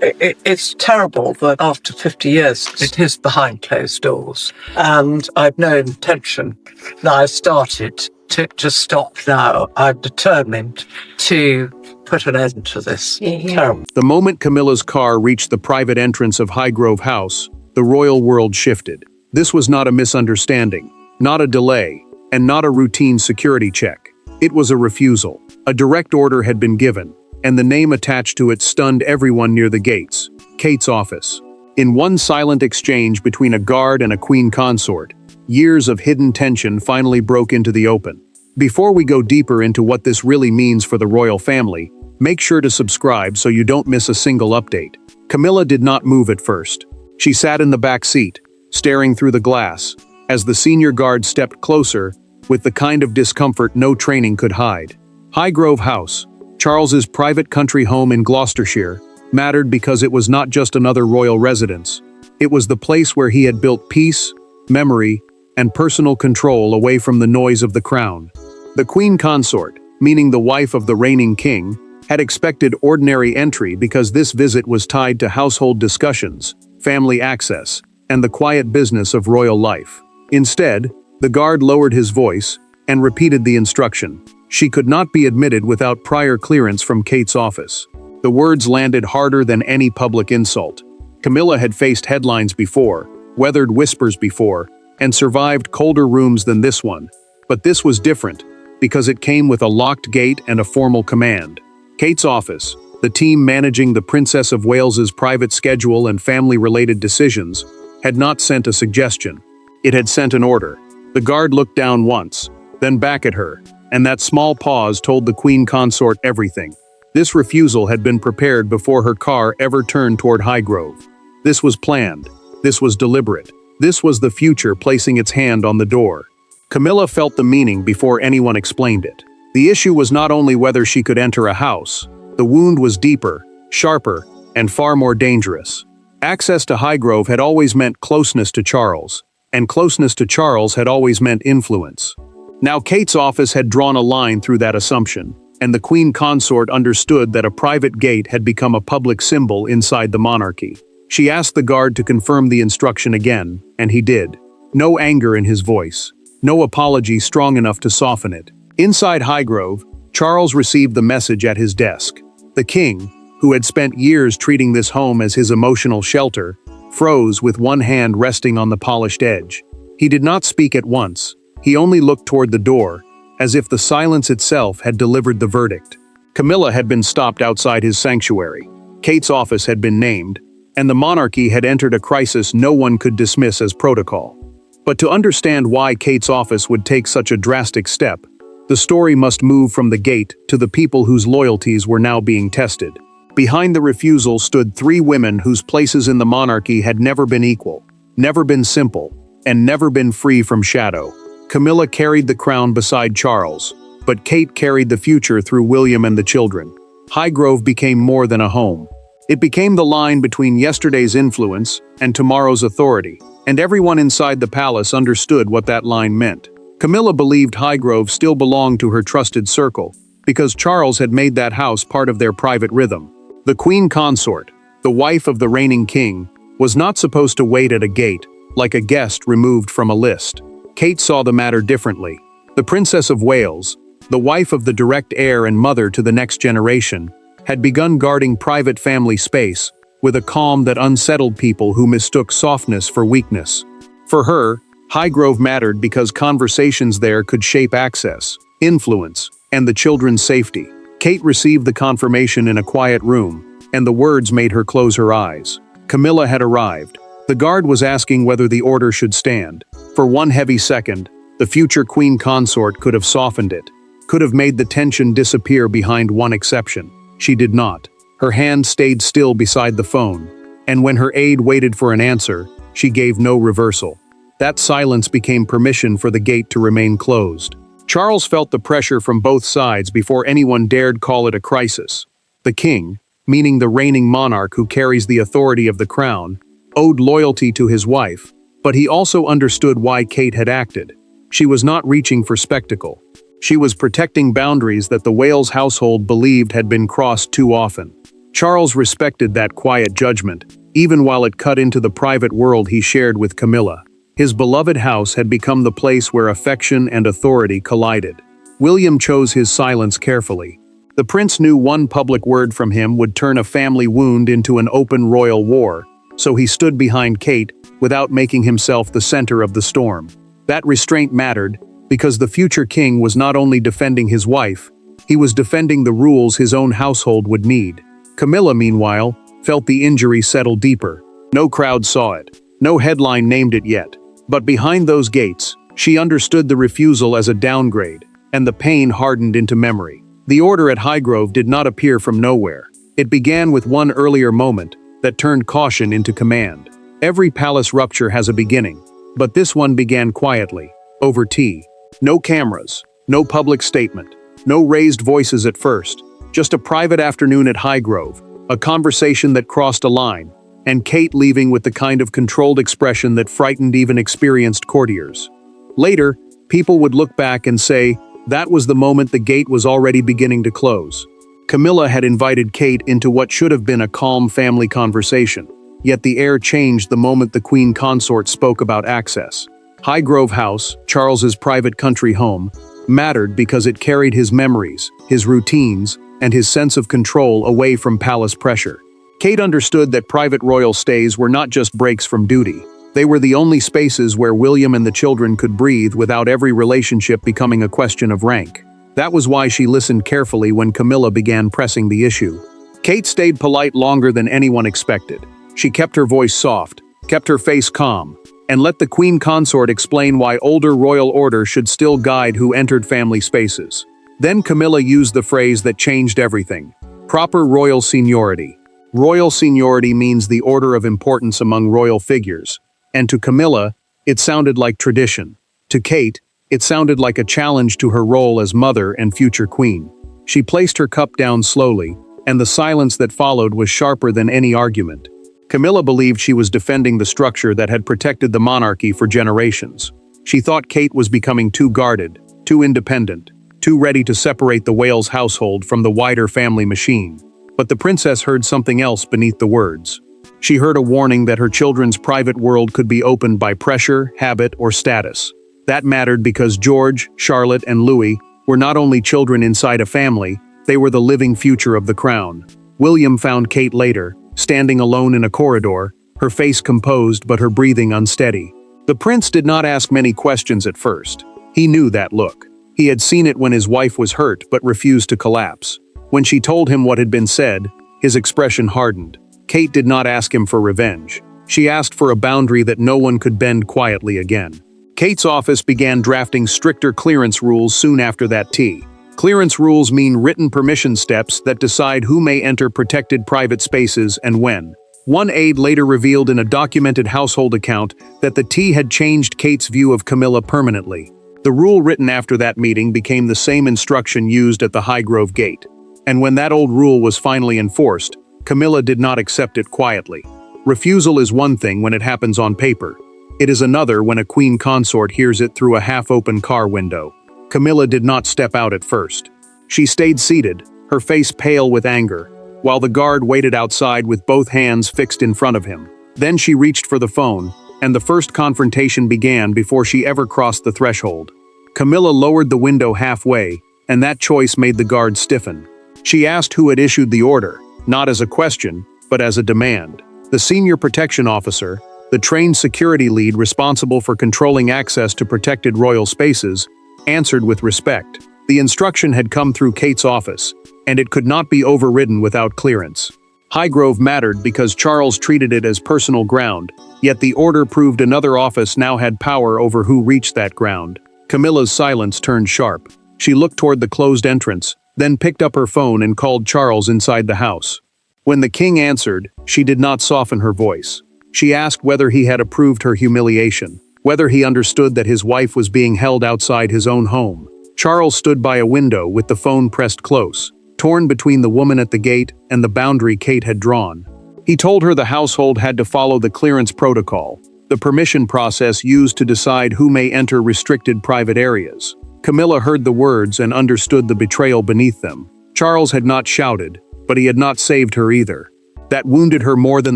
It's terrible that after 50 years it is behind closed doors. And I've no intention. Now I've started to stop now. I'm determined to put an end to this. Terrible. The moment Camilla's car reached the private entrance of Highgrove House, the royal world shifted. This was not a misunderstanding, not a delay, and not a routine security check. It was a refusal. A direct order had been given, and the name attached to it stunned everyone near the gates: Kate's office. In one silent exchange between a guard and a Queen Consort, years of hidden tension finally broke into the open. Before we go deeper into what this really means for the royal family, make sure to subscribe so you don't miss a single update. Camilla did not move at first. She sat in the back seat, staring through the glass, as the senior guard stepped closer, with the kind of discomfort no training could hide. Highgrove House, Charles's private country home in Gloucestershire, mattered because it was not just another royal residence. It was the place where he had built peace, memory, and personal control away from the noise of the crown. The Queen Consort, meaning the wife of the reigning king, had expected ordinary entry because this visit was tied to household discussions, family access, and the quiet business of royal life. Instead, the guard lowered his voice and repeated the instruction. She could not be admitted without prior clearance from Kate's office. The words landed harder than any public insult. Camilla had faced headlines before, weathered whispers before, and survived colder rooms than this one. But this was different, because it came with a locked gate and a formal command. Kate's office, the team managing the Princess of Wales's private schedule and family-related decisions, had not sent a suggestion. It had sent an order. The guard looked down once, then back at her, and that small pause told the Queen Consort everything. This refusal had been prepared before her car ever turned toward Highgrove. This was planned. This was deliberate. This was the future placing its hand on the door. Camilla felt the meaning before anyone explained it. The issue was not only whether she could enter a house. The wound was deeper, sharper, and far more dangerous. Access to Highgrove had always meant closeness to Charles, and closeness to Charles had always meant influence. Now Kate's office had drawn a line through that assumption, and the Queen Consort understood that a private gate had become a public symbol inside the monarchy. She asked the guard to confirm the instruction again, and he did. No anger in his voice, no apology strong enough to soften it. Inside Highgrove, Charles received the message at his desk. The king, who had spent years treating this home as his emotional shelter, froze with one hand resting on the polished edge. He did not speak at once. He only looked toward the door, as if the silence itself had delivered the verdict. Camilla had been stopped outside his sanctuary. Kate's office had been named, and the monarchy had entered a crisis no one could dismiss as protocol. But to understand why Kate's office would take such a drastic step, the story must move from the gate to the people whose loyalties were now being tested. Behind the refusal stood three women whose places in the monarchy had never been equal, never been simple, and never been free from shadow. Camilla carried the crown beside Charles, but Kate carried the future through William and the children. Highgrove became more than a home. It became the line between yesterday's influence and tomorrow's authority, and everyone inside the palace understood what that line meant. Camilla believed Highgrove still belonged to her trusted circle, because Charles had made that house part of their private rhythm. The Queen Consort, the wife of the reigning king, was not supposed to wait at a gate, like a guest removed from a list. Kate saw the matter differently. The Princess of Wales, the wife of the direct heir and mother to the next generation, had begun guarding private family space, with a calm that unsettled people who mistook softness for weakness. For her, Highgrove mattered because conversations there could shape access, influence, and the children's safety. Kate received the confirmation in a quiet room, and the words made her close her eyes. Camilla had arrived. The guard was asking whether the order should stand. For one heavy second, the future Queen Consort could have softened it, could have made the tension disappear behind one exception. She did not. Her hand stayed still beside the phone, and when her aide waited for an answer, she gave no reversal. That silence became permission for the gate to remain closed. Charles felt the pressure from both sides before anyone dared call it a crisis. The king, meaning the reigning monarch who carries the authority of the crown, owed loyalty to his wife, but he also understood why Kate had acted. She was not reaching for spectacle. She was protecting boundaries that the Wales household believed had been crossed too often. Charles respected that quiet judgment, even while it cut into the private world he shared with Camilla. His beloved house had become the place where affection and authority collided. William chose his silence carefully. The prince knew one public word from him would turn a family wound into an open royal war, so he stood behind Kate without making himself the center of the storm. That restraint mattered, because the future king was not only defending his wife, he was defending the rules his own household would need. Camilla, meanwhile, felt the injury settle deeper. No crowd saw it. No headline named it yet. But behind those gates, she understood the refusal as a downgrade, and the pain hardened into memory. The order at Highgrove did not appear from nowhere. It began with one earlier moment that turned caution into command. Every palace rupture has a beginning, but this one began quietly, over tea. No cameras, no public statement, no raised voices at first, just a private afternoon at Highgrove, a conversation that crossed a line, and Kate leaving with the kind of controlled expression that frightened even experienced courtiers. Later, people would look back and say, that was the moment the gate was already beginning to close. Camilla had invited Kate into what should have been a calm family conversation, yet the air changed the moment the Queen Consort spoke about access. Highgrove House, Charles's private country home, mattered because it carried his memories, his routines, and his sense of control away from palace pressure. Kate understood that private royal stays were not just breaks from duty. They were the only spaces where William and the children could breathe without every relationship becoming a question of rank. That was why she listened carefully when Camilla began pressing the issue. Kate stayed polite longer than anyone expected. She kept her voice soft, kept her face calm, and let the Queen Consort explain why older royal order should still guide who entered family spaces. Then Camilla used the phrase that changed everything: proper royal seniority. Royal seniority means the order of importance among royal figures, and to Camilla, it sounded like tradition. To Kate, it sounded like a challenge to her role as mother and future queen. She placed her cup down slowly, and the silence that followed was sharper than any argument. Camilla believed she was defending the structure that had protected the monarchy for generations. She thought Kate was becoming too guarded, too independent, too ready to separate the Wales household from the wider family machine. But the princess heard something else beneath the words. She heard a warning that her children's private world could be opened by pressure, habit, or status. That mattered because George, Charlotte, and Louis were not only children inside a family, they were the living future of the crown. William found Kate later, standing alone in a corridor, her face composed but her breathing unsteady. The prince did not ask many questions at first. He knew that look. He had seen it when his wife was hurt but refused to collapse. When she told him what had been said, his expression hardened. Kate did not ask him for revenge. She asked for a boundary that no one could bend quietly again. Kate's office began drafting stricter clearance rules soon after that tea. Clearance rules mean written permission steps that decide who may enter protected private spaces and when. One aide later revealed in a documented household account that the tea had changed Kate's view of Camilla permanently. The rule written after that meeting became the same instruction used at the Highgrove gate. And when that old rule was finally enforced, Camilla did not accept it quietly. Refusal is one thing when it happens on paper. It is another when a queen consort hears it through a half-open car window. Camilla did not step out at first. She stayed seated, her face pale with anger, while the guard waited outside with both hands fixed in front of him. Then she reached for the phone, and the first confrontation began before she ever crossed the threshold. Camilla lowered the window halfway, and that choice made the guard stiffen. She asked who had issued the order, not as a question, but as a demand. The senior protection officer, the trained security lead responsible for controlling access to protected royal spaces, answered with respect. The instruction had come through Kate's office, and it could not be overridden without clearance. Highgrove mattered because Charles treated it as personal ground, yet the order proved another office now had power over who reached that ground. Camilla's silence turned sharp. She looked toward the closed entrance, then picked up her phone and called Charles inside the house. When the king answered, she did not soften her voice. She asked whether he had approved her humiliation, whether he understood that his wife was being held outside his own home. Charles stood by a window with the phone pressed close, torn between the woman at the gate and the boundary Kate had drawn. He told her the household had to follow the clearance protocol, the permission process used to decide who may enter restricted private areas. Camilla heard the words and understood the betrayal beneath them. Charles had not shouted, but he had not saved her either. That wounded her more than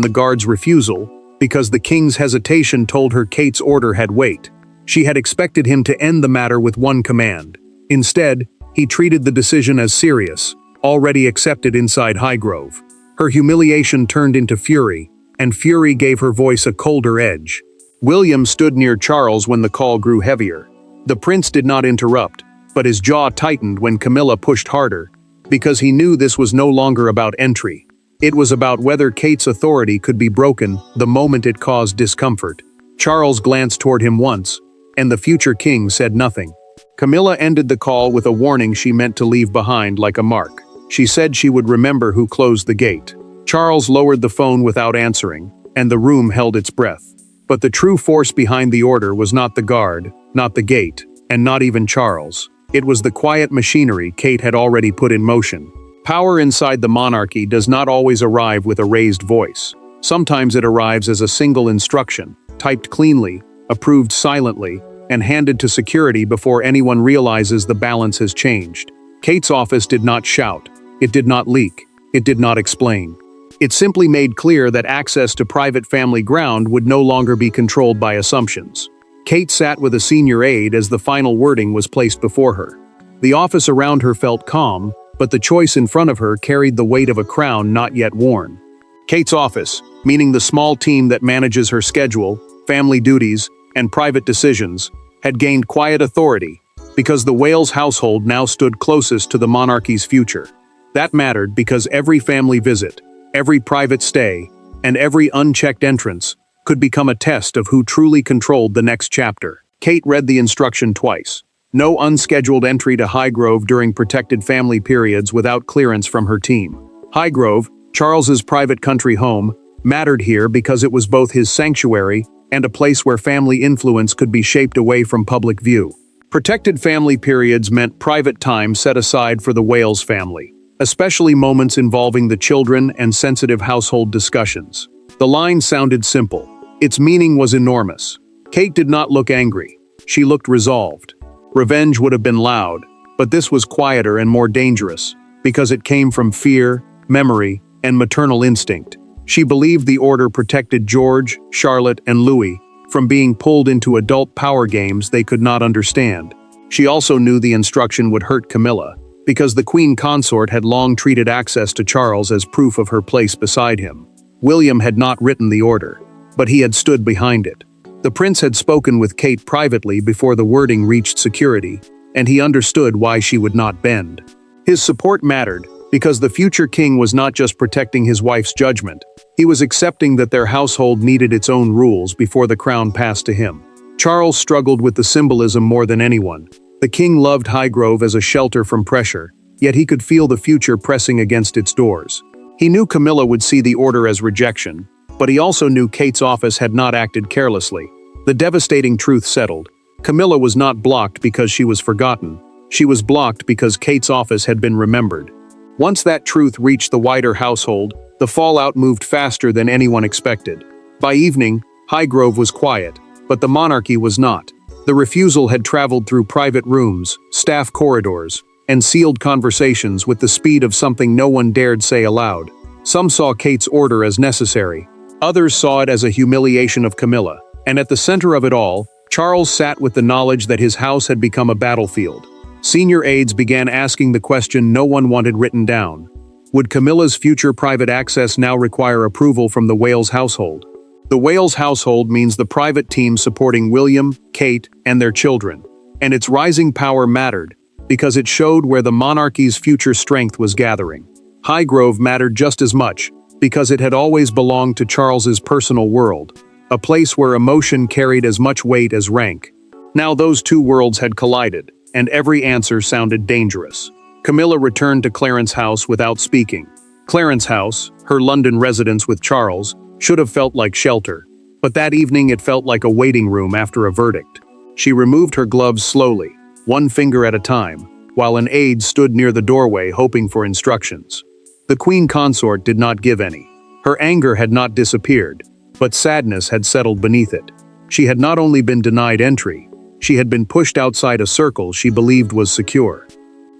the guard's refusal, because the king's hesitation told her Kate's order had weight. She had expected him to end the matter with one command. Instead, he treated the decision as serious, already accepted inside Highgrove. Her humiliation turned into fury, and fury gave her voice a colder edge. William stood near Charles when the call grew heavier. The prince did not interrupt, but his jaw tightened when Camilla pushed harder, because he knew this was no longer about entry. It was about whether Kate's authority could be broken the moment it caused discomfort. Charles glanced toward him once, and the future king said nothing. Camilla ended the call with a warning she meant to leave behind like a mark. She said she would remember who closed the gate. Charles lowered the phone without answering, and the room held its breath. But the true force behind the order was not the guard, not the gate, and not even Charles. It was the quiet machinery Kate had already put in motion. Power inside the monarchy does not always arrive with a raised voice. Sometimes it arrives as a single instruction, typed cleanly, approved silently, and handed to security before anyone realizes the balance has changed. Kate's office did not shout. It did not leak. It did not explain. It simply made clear that access to private family ground would no longer be controlled by assumptions. Kate sat with a senior aide as the final wording was placed before her. The office around her felt calm, but the choice in front of her carried the weight of a crown not yet worn. Kate's office, meaning the small team that manages her schedule, family duties, and private decisions, had gained quiet authority because the Wales household now stood closest to the monarchy's future. That mattered because every family visit, every private stay, and every unchecked entrance could become a test of who truly controlled the next chapter. Kate read the instruction twice. No unscheduled entry to Highgrove during protected family periods without clearance from her team. Highgrove, Charles's private country home, mattered here because it was both his sanctuary and a place where family influence could be shaped away from public view. Protected family periods meant private time set aside for the Wales family, especially moments involving the children and sensitive household discussions. The line sounded simple. Its meaning was enormous. Kate did not look angry. She looked resolved. Revenge would have been loud, but this was quieter and more dangerous, because it came from fear, memory, and maternal instinct. She believed the order protected George, Charlotte, and Louis from being pulled into adult power games they could not understand. She also knew the instruction would hurt Camilla, because the Queen Consort had long treated access to Charles as proof of her place beside him. William had not written the order, but he had stood behind it. The prince had spoken with Kate privately before the wording reached security, and he understood why she would not bend. His support mattered, because the future king was not just protecting his wife's judgment, he was accepting that their household needed its own rules before the crown passed to him. Charles struggled with the symbolism more than anyone. The king loved Highgrove as a shelter from pressure, yet he could feel the future pressing against its doors. He knew Camilla would see the order as rejection, but he also knew Kate's office had not acted carelessly. The devastating truth settled. Camilla was not blocked because she was forgotten. She was blocked because Kate's office had been remembered. Once that truth reached the wider household, the fallout moved faster than anyone expected. By evening, Highgrove was quiet, but the monarchy was not. The refusal had traveled through private rooms, staff corridors, and sealed conversations with the speed of something no one dared say aloud. Some saw Kate's order as necessary. Others saw it as a humiliation of Camilla. And at the center of it all, Charles sat with the knowledge that his house had become a battlefield. Senior aides began asking the question no one wanted written down. Would Camilla's future private access now require approval from the Wales household? The Wales household means the private team supporting William, Kate, and their children. And its rising power mattered, because it showed where the monarchy's future strength was gathering. Highgrove mattered just as much, because it had always belonged to Charles's personal world, a place where emotion carried as much weight as rank. Now those two worlds had collided, and every answer sounded dangerous. Camilla returned to Clarence House without speaking. Clarence House, her London residence with Charles, should have felt like shelter, but that evening it felt like a waiting room after a verdict. She removed her gloves slowly, one finger at a time, while an aide stood near the doorway hoping for instructions. The Queen Consort did not give any. Her anger had not disappeared, but sadness had settled beneath it. She had not only been denied entry, she had been pushed outside a circle she believed was secure.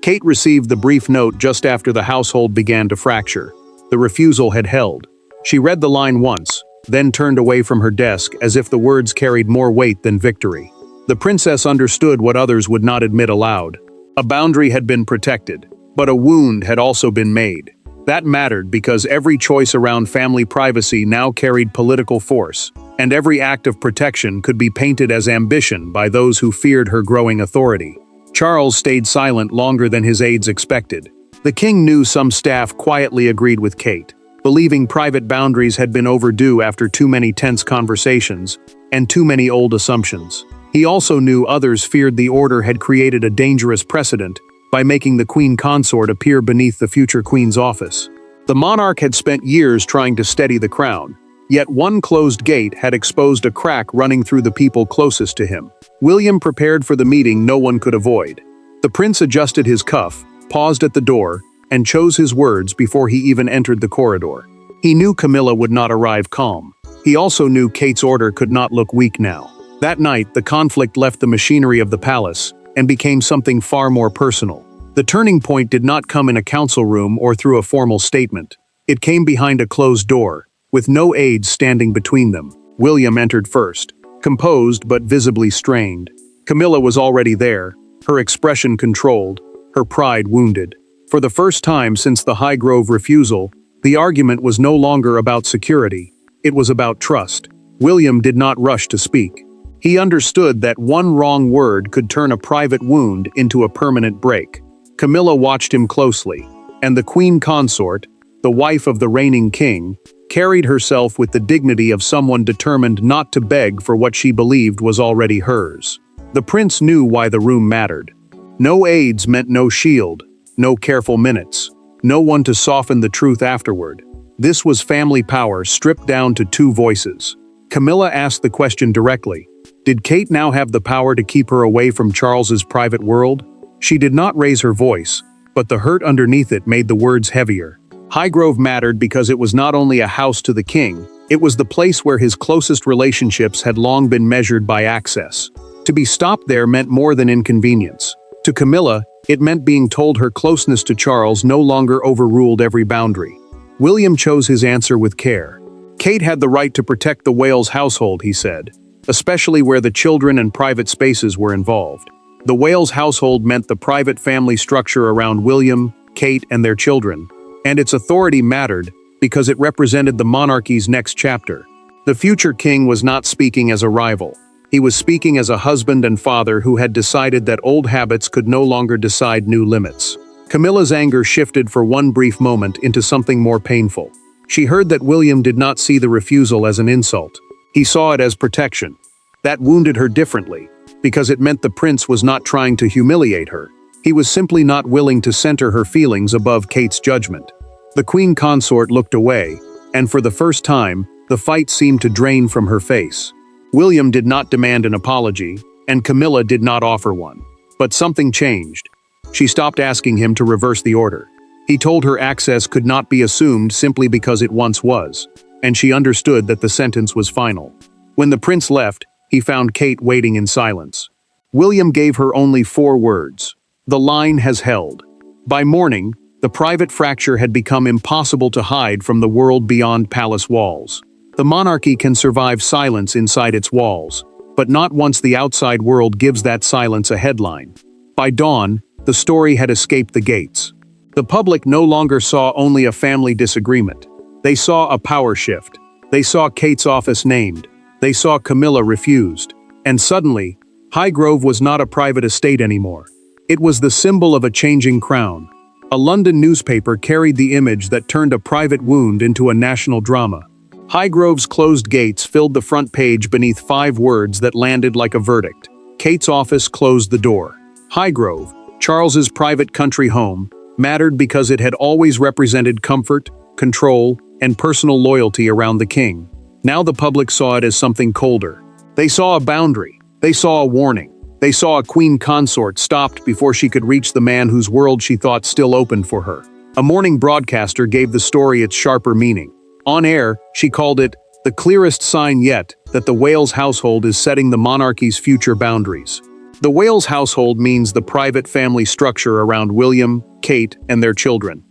Kate received the brief note just after the household began to fracture. The refusal had held. She read the line once, then turned away from her desk as if the words carried more weight than victory. The princess understood what others would not admit aloud. A boundary had been protected, but a wound had also been made. That mattered because every choice around family privacy now carried political force, and every act of protection could be painted as ambition by those who feared her growing authority. Charles stayed silent longer than his aides expected. The king knew some staff quietly agreed with Kate, believing private boundaries had been overdue after too many tense conversations and too many old assumptions. He also knew others feared the order had created a dangerous precedent by making the Queen Consort appear beneath the future queen's office. The monarch had spent years trying to steady the crown, yet one closed gate had exposed a crack running through the people closest to him. William prepared for the meeting no one could avoid. The prince adjusted his cuff, paused at the door, and chose his words before he even entered the corridor. He knew Camilla would not arrive calm. He also knew Kate's order could not look weak now. That night, the conflict left the machinery of the palace and became something far more personal. The turning point did not come in a council room or through a formal statement. It came behind a closed door, with no aides standing between them. William entered first, composed but visibly strained. Camilla was already there, her expression controlled, her pride wounded. For the first time since the Highgrove refusal, the argument was no longer about security. It was about trust. William did not rush to speak. He understood that one wrong word could turn a private wound into a permanent break. Camilla watched him closely, and the Queen Consort, the wife of the reigning king, carried herself with the dignity of someone determined not to beg for what she believed was already hers. The prince knew why the room mattered. No aides meant no shield, no careful minutes, no one to soften the truth afterward. This was family power stripped down to two voices. Camilla asked the question directly. Did Kate now have the power to keep her away from Charles's private world? She did not raise her voice, but the hurt underneath it made the words heavier. Highgrove mattered because it was not only a house to the king, it was the place where his closest relationships had long been measured by access. To be stopped there meant more than inconvenience. To Camilla, it meant being told her closeness to Charles no longer overruled every boundary. William chose his answer with care. Kate had the right to protect the Wales household, he said, especially where the children and private spaces were involved. The Wales household meant the private family structure around William, Kate, and their children, and its authority mattered because it represented the monarchy's next chapter. The future king was not speaking as a rival. He was speaking as a husband and father who had decided that old habits could no longer decide new limits. Camilla's anger shifted for one brief moment into something more painful. She heard that William did not see the refusal as an insult. He saw it as protection. That wounded her differently, because it meant the prince was not trying to humiliate her. He was simply not willing to center her feelings above Kate's judgment. The Queen Consort looked away, and for the first time, the fight seemed to drain from her face. William did not demand an apology, and Camilla did not offer one. But something changed. She stopped asking him to reverse the order. He told her access could not be assumed simply because it once was, and she understood that the sentence was final. When the prince left, he found Kate waiting in silence. William gave her only 4 words. The line has held. By morning, the private fracture had become impossible to hide from the world beyond palace walls. The monarchy can survive silence inside its walls, but not once the outside world gives that silence a headline. By dawn, the story had escaped the gates. The public no longer saw only a family disagreement. They saw a power shift. They saw Kate's office named. They saw Camilla refused. And suddenly, Highgrove was not a private estate anymore. It was the symbol of a changing crown. A London newspaper carried the image that turned a private wound into a national drama. Highgrove's closed gates filled the front page beneath 5 words that landed like a verdict. Kate's office closed the door. Highgrove, Charles's private country home, mattered because it had always represented comfort, control, and personal loyalty around the king. Now the public saw it as something colder. They saw a boundary. They saw a warning. They saw a Queen Consort stopped before she could reach the man whose world she thought still opened for her. A morning broadcaster gave the story its sharper meaning. On air, she called it the clearest sign yet that the Wales household is setting the monarchy's future boundaries. The Wales household means the private family structure around William, Kate, and their children.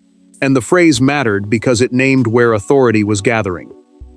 And the phrase mattered because it named where authority was gathering.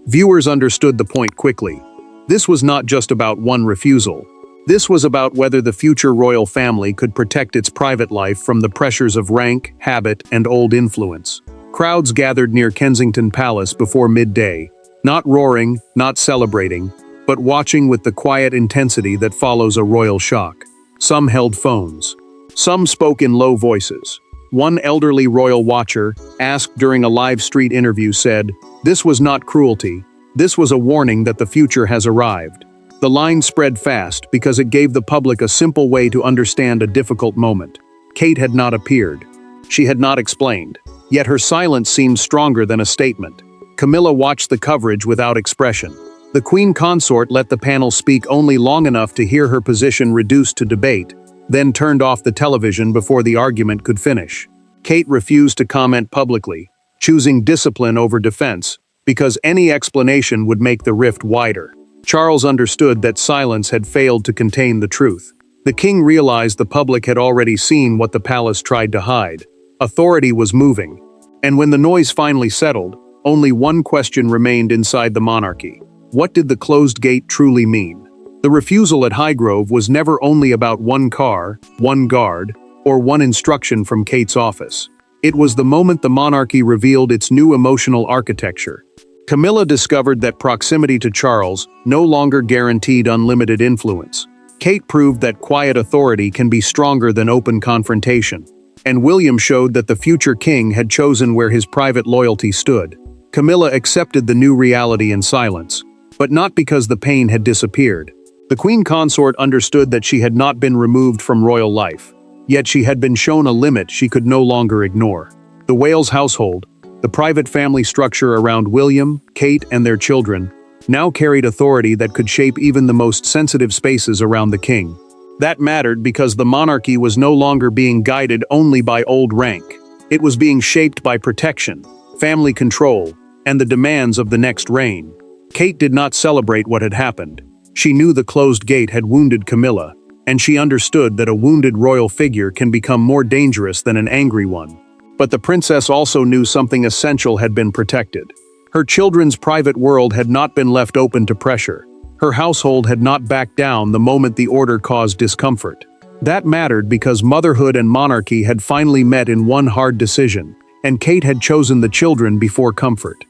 Viewers understood the point quickly. This was not just about one refusal. This was about whether the future royal family could protect its private life from the pressures of rank, habit, and old influence. Crowds gathered near Kensington Palace before midday, not roaring, not celebrating, but watching with the quiet intensity that follows a royal shock. Some held phones. Some spoke in low voices. One elderly royal watcher, asked during a live street interview, said, "This was not cruelty. This was a warning that the future has arrived." The line spread fast because it gave the public a simple way to understand a difficult moment. Kate had not appeared. She had not explained. Yet her silence seemed stronger than a statement. Camilla watched the coverage without expression. The Queen Consort let the panel speak only long enough to hear her position reduced to debate, then turned off the television before the argument could finish. Kate refused to comment publicly, choosing discipline over defense, because any explanation would make the rift wider. Charles understood that silence had failed to contain the truth. The king realized the public had already seen what the palace tried to hide. Authority was moving. And when the noise finally settled, only one question remained inside the monarchy. What did the closed gate truly mean? The refusal at Highgrove was never only about one car, one guard, or one instruction from Kate's office. It was the moment the monarchy revealed its new emotional architecture. Camilla discovered that proximity to Charles no longer guaranteed unlimited influence. Kate proved that quiet authority can be stronger than open confrontation. And William showed that the future king had chosen where his private loyalty stood. Camilla accepted the new reality in silence, but not because the pain had disappeared. The Queen Consort understood that she had not been removed from royal life, yet she had been shown a limit she could no longer ignore. The Wales household, the private family structure around William, Kate, and their children, now carried authority that could shape even the most sensitive spaces around the king. That mattered because the monarchy was no longer being guided only by old rank. It was being shaped by protection, family control, and the demands of the next reign. Kate did not celebrate what had happened. She knew the closed gate had wounded Camilla, and she understood that a wounded royal figure can become more dangerous than an angry one. But the princess also knew something essential had been protected. Her children's private world had not been left open to pressure. Her household had not backed down the moment the order caused discomfort. That mattered because motherhood and monarchy had finally met in one hard decision, and Kate had chosen the children before comfort.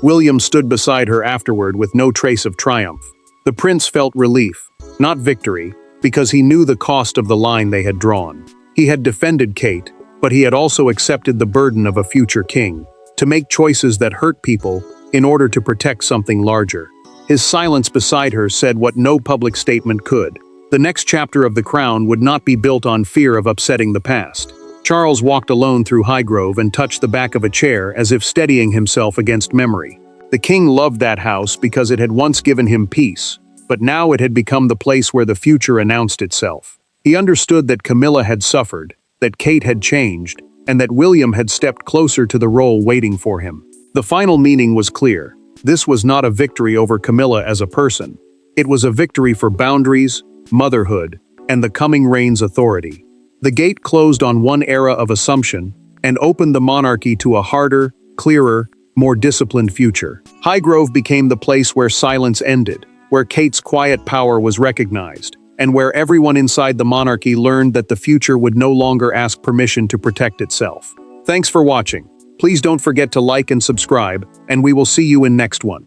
William stood beside her afterward with no trace of triumph. The prince felt relief, not victory, because he knew the cost of the line they had drawn. He had defended Kate, but he had also accepted the burden of a future king, to make choices that hurt people in order to protect something larger. His silence beside her said what no public statement could. The next chapter of The Crown would not be built on fear of upsetting the past. Charles walked alone through Highgrove and touched the back of a chair as if steadying himself against memory. The king loved that house because it had once given him peace, but now it had become the place where the future announced itself. He understood that Camilla had suffered, that Kate had changed, and that William had stepped closer to the role waiting for him. The final meaning was clear. This was not a victory over Camilla as a person. It was a victory for boundaries, motherhood, and the coming reign's authority. The gate closed on one era of assumption and opened the monarchy to a harder, clearer, more disciplined future. Highgrove became the place where silence ended, where Kate's quiet power was recognized, and where everyone inside the monarchy learned that the future would no longer ask permission to protect itself. Thanks for watching. Please don't forget to like and subscribe, and we will see you in next one.